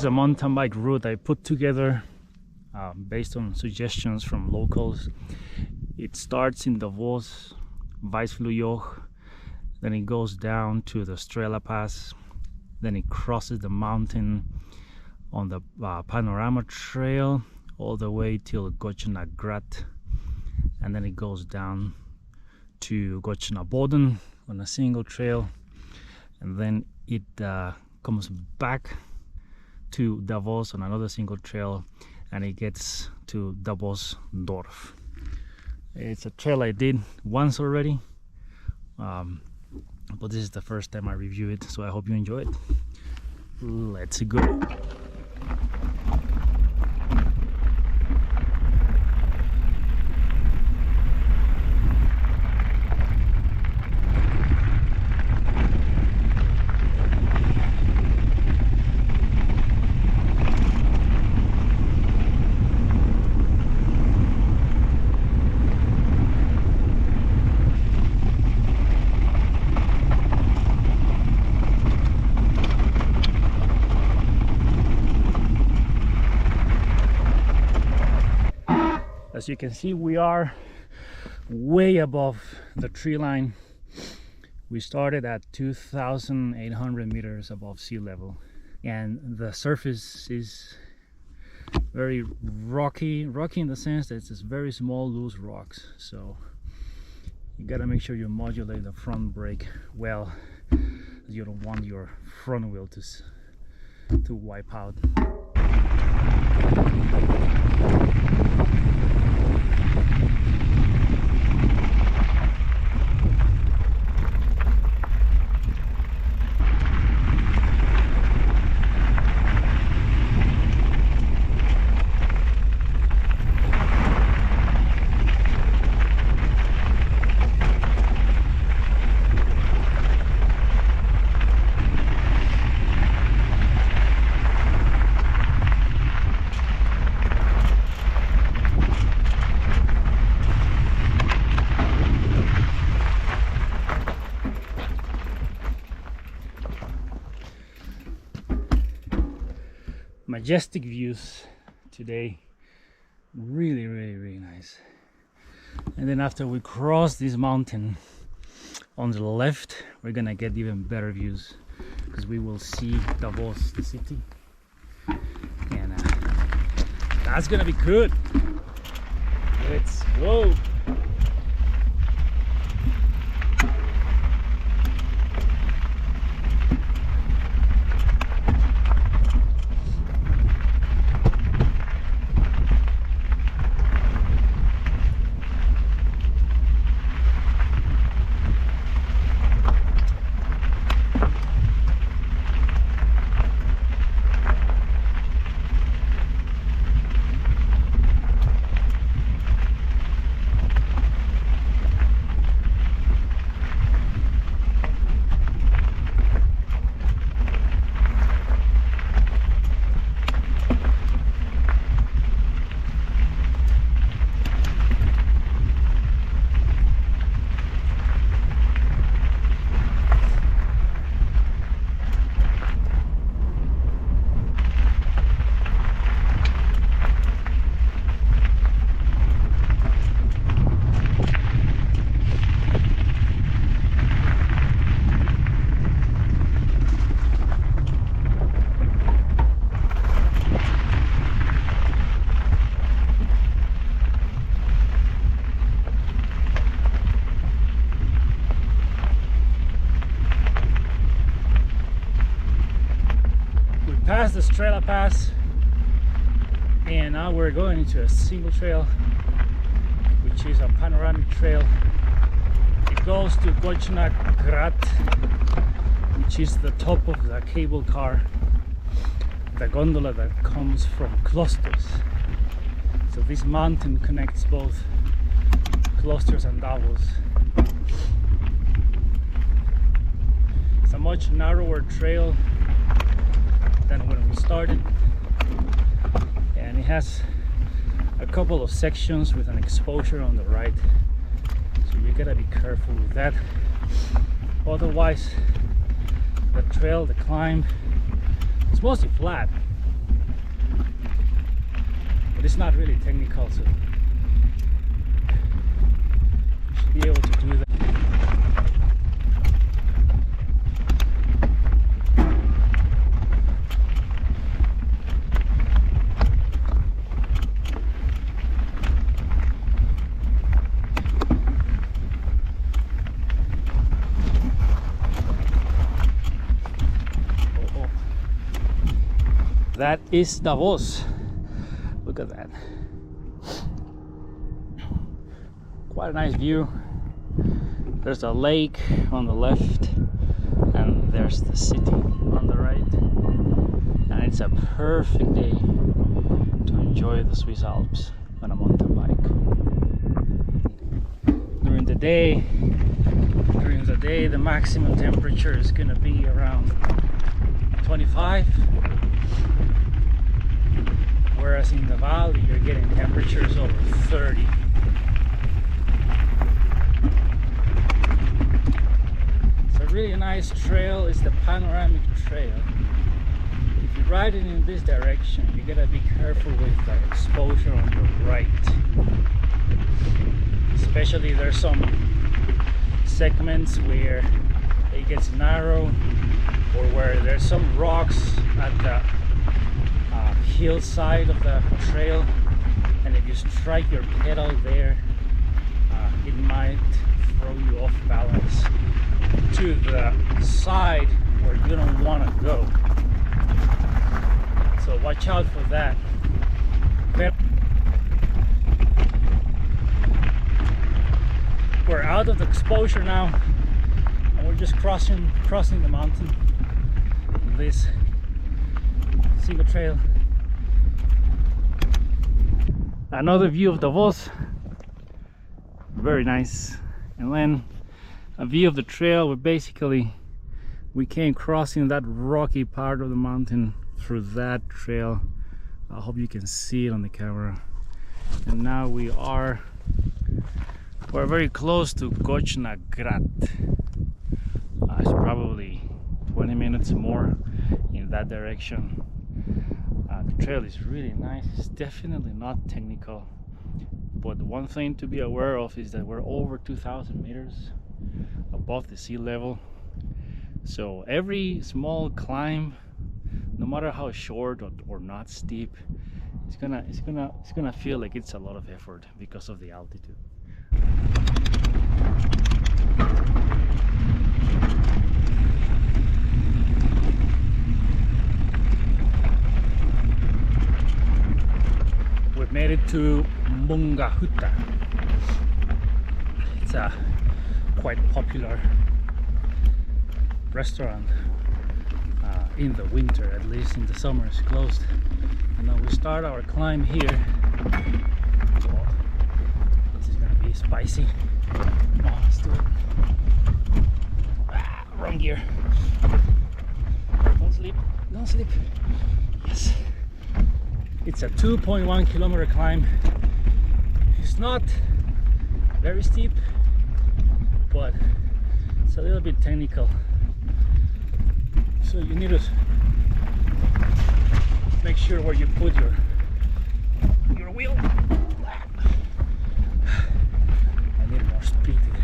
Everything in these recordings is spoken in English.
is a mountain bike route I put together based on suggestions from locals. It starts in Davos, Weissfluhjoch, then it goes down to the Strelapass, then it crosses the mountain on the panorama trail all the way till Gotschnagrat, and then it goes down to Gotschnagrat on a single trail, and then it comes back to Davos on another single trail, and it gets to Davos Dorf. It's a trail I did once already, but this is the first time I review it, so I hope you enjoy it. Let's go. As you can see, we are way above the tree line. We started at 2,800 meters above sea level, and the surface is very rocky in the sense that it's just very small loose rocks, so you gotta make sure you modulate the front brake well. You don't want your front wheel to wipe out. Majestic views today, really nice. And then after we cross this mountain on the left, we're gonna get even better views because we will see Davos, the city, and that's gonna be good. Let's go. Past the Strelapass, and now we're going into a single trail, which is a panoramic trail. It goes to Gotschnagrat, which is the top of the cable car, the gondola that comes from Klosters. So this mountain connects both Klosters and Davos. It's a much narrower trail than when we started, and it has a couple of sections with an exposure on the right, so you gotta be careful with that. Otherwise, the trail, the climb, it's mostly flat. but it's not really technical, so you should be able to do that. That is Davos. Look at that. Quite a nice view. There's a lake on the left and there's the city on the right. And it's a perfect day to enjoy the Swiss Alps on a mountain bike. During the day, the maximum temperature is gonna be around 25. Whereas in the valley you're getting temperatures over 30. It's a really nice trail. It's the panoramic trail. If you ride it in this direction, you gotta be careful with the exposure on your right. Especially there's some segments where it gets narrow, or where there's some rocks at the hillside of the trail, and if you strike your pedal there, it might throw you off balance to the side where you don't want to go. So watch out for that. We're out of the exposure now, and we're just crossing the mountain on this single trail. Another view of Davos, very nice. And then a view of the trail where basically we came crossing that rocky part of the mountain through that trail. I hope you can see it on the camera. And now we're very close to Gotschnagrat. It's probably 20 minutes more in that direction. The trail is really nice. It's definitely not technical, but the one thing to be aware of is that we're over 2,000 meters above the sea level. So every small climb, no matter how short or not steep, it's gonna feel like it's a lot of effort because of the altitude. We've made it to Mungahutta. It's a quite popular restaurant. In the winter, at least. In the summer it's closed. And now we start our climb here. Oh, this is gonna be spicy. Come on, let's do it. Wrong gear. Don't sleep, don't sleep. Yes. It's a 2.1 kilometer climb. It's not very steep, but it's a little bit technical. So you need to make sure where you put your wheel. I need more speed there.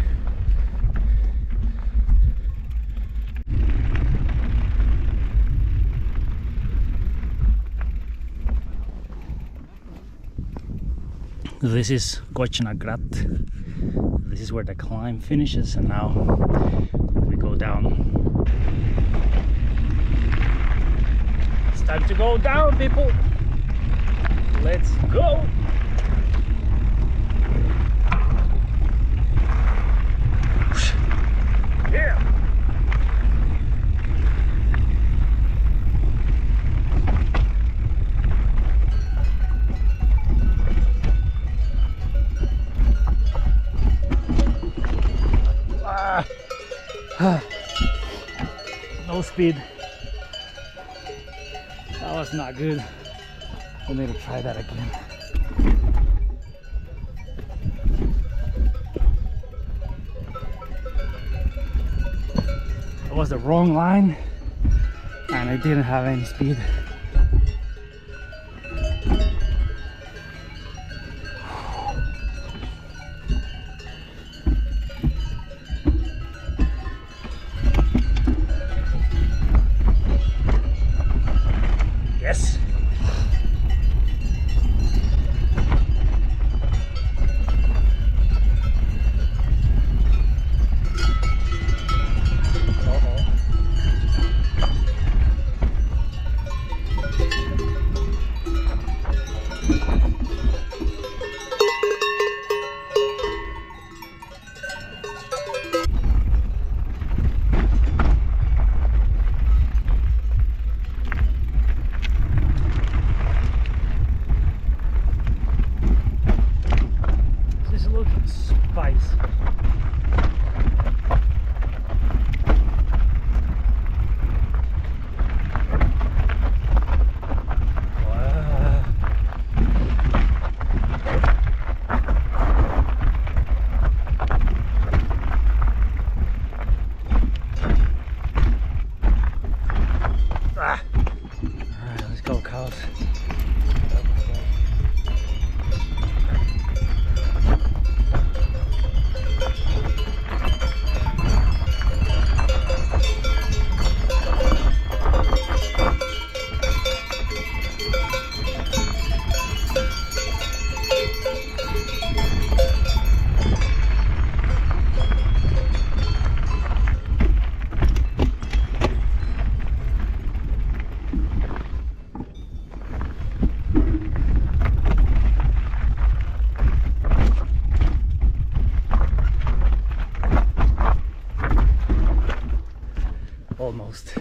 This is Gotschnagrat. This is where the climb finishes, and now we go down. It's time to go down, people. Let's go. Yeah. No speed. That was not good. We'll need to try that again. It was the wrong line and I didn't have any speed. Yes! Spice. Wow. Ah. All right, let's go, cows. Almost.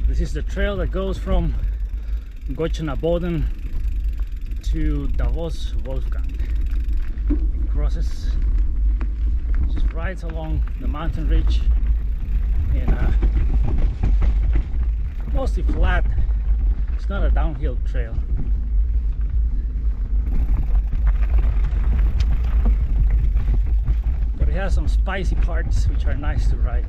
This is the trail that goes from Gotschnagrat to Davos Wolfgang. It crosses, just rides along the mountain ridge in mostly flat. It's not a downhill trail. But it has some spicy parts which are nice to ride.